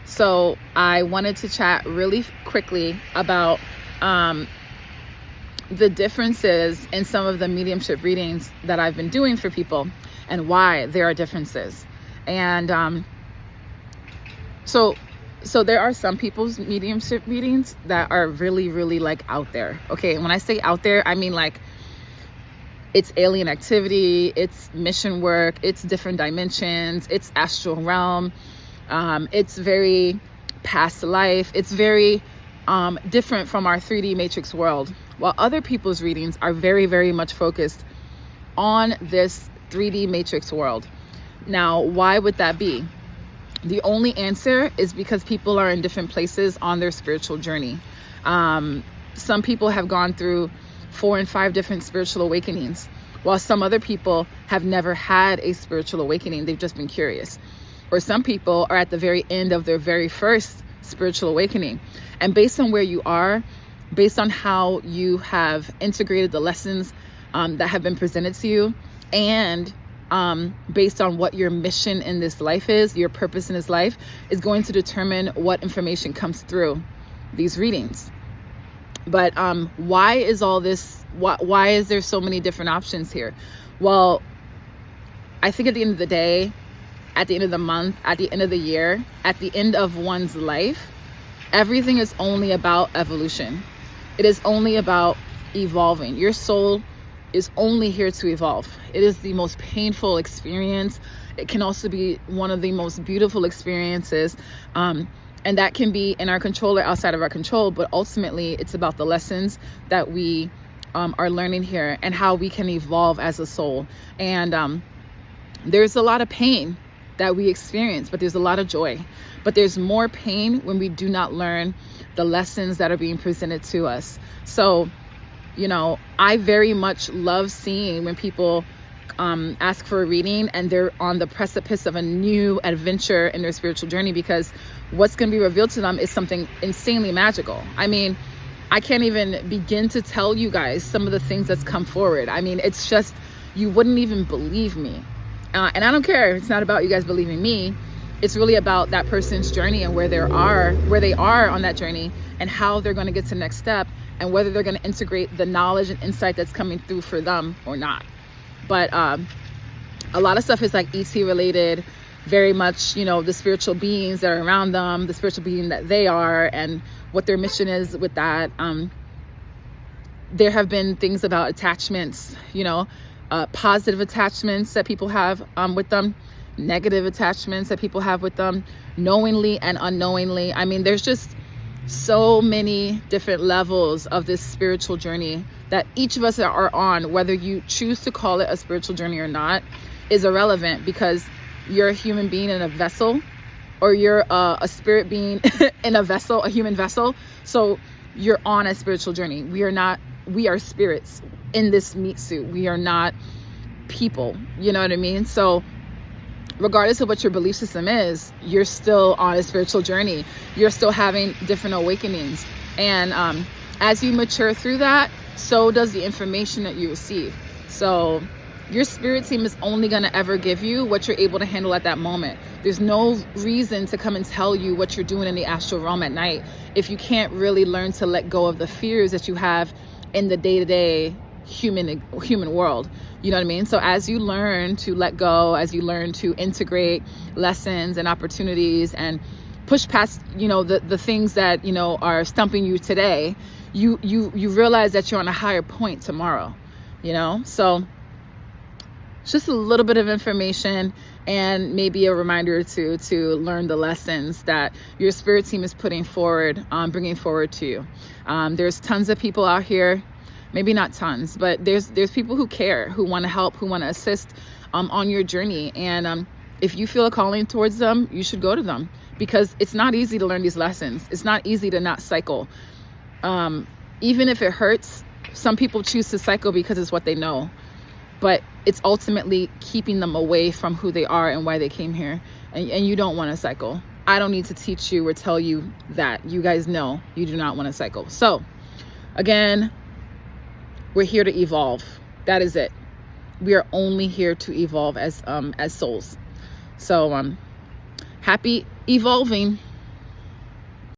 So I wanted to chat really quickly about the differences in some of the mediumship readings that I've been doing for people and why there are differences. And so there are some people's mediumship readings that are really, really like out there. Okay, when I say out there, I mean like it's alien activity, it's mission work, it's different dimensions, it's astral realm, it's very past life, it's very different from our 3D matrix world. While other people's readings are very, very much focused on this 3D matrix world. Now, why would that be? The only answer is because people are in different places on their spiritual journey. Some people have gone through 4 and 5 different spiritual awakenings, while some other people have never had a spiritual awakening. They've just been curious. Or some people are at the very end of their very first spiritual awakening. And based on where you are, based on how you have integrated the lessons that have been presented to you, and based on what your mission in this life is, your purpose in this life, is going to determine what information comes through these readings. But why is all this, why is there so many different options here? Well, I think at the end of the day, at the end of the month, at the end of the year, at the end of one's life, everything is only about evolution. It is only about evolving. Your soul is only here to evolve. It is the most painful experience. It can also be one of the most beautiful experiences. And that can be in our control or outside of our control. But ultimately, it's about the lessons that we are learning here and how we can evolve as a soul. And there's a lot of pain that we experience, but there's a lot of joy. But there's more pain when we do not learn the lessons that are being presented to us. So, you know, I very much love seeing when people ask for a reading and they're on the precipice of a new adventure in their spiritual journey, because what's going to be revealed to them is something insanely magical. I mean, I can't even begin to tell you guys some of the things that's come forward. I mean, it's just, you wouldn't even believe me. And I don't care. It's not about you guys believing me. It's really about that person's journey and where they are on that journey, and how they're going to get to the next step, and whether they're going to integrate the knowledge and insight that's coming through for them or not. But a lot of stuff is like ET related, very much, you know, the spiritual beings that are around them, the spiritual being that they are, and what their mission is with that. There have been things about attachments, you know, positive attachments that people have with them, negative attachments that people have with them, knowingly and unknowingly. I mean, there's just so many different levels of this spiritual journey that each of us are on. Whether you choose to call it a spiritual journey or not is irrelevant, because you're a human being in a vessel, or you're a spirit being in a vessel, a human vessel. So you're on a spiritual journey. We are spirits in this meat suit. We are not people, you know what I mean? So regardless of what your belief system is, you're still on a spiritual journey. You're still having different awakenings. And as you mature through that, so does the information that you receive. So your spirit team is only going to ever give you what you're able to handle at that moment. There's no reason to come and tell you what you're doing in the astral realm at night if you can't really learn to let go of the fears that you have in the day-to-day human world. You know what I mean? So as you learn to let go, as you learn to integrate lessons and opportunities and push past, you know, the things that, you know, are stumping you today, you realize that you're on a higher point tomorrow, you know? So it's just a little bit of information and maybe a reminder to learn the lessons that your spirit team is putting forward, bringing forward to you. There's tons of people out here, maybe not tons, but there's people who care, who want to help, who want to assist on your journey. And if you feel a calling towards them, you should go to them, because it's not easy to learn these lessons. It's not easy to not cycle. Even if it hurts, some people choose to cycle because it's what they know. But it's ultimately keeping them away from who they are and why they came here. And you don't want to cycle. I don't need to teach you or tell you that. You guys know you do not want to cycle. So again, we're here to evolve. That is it. We are only here to evolve as souls. So happy evolving.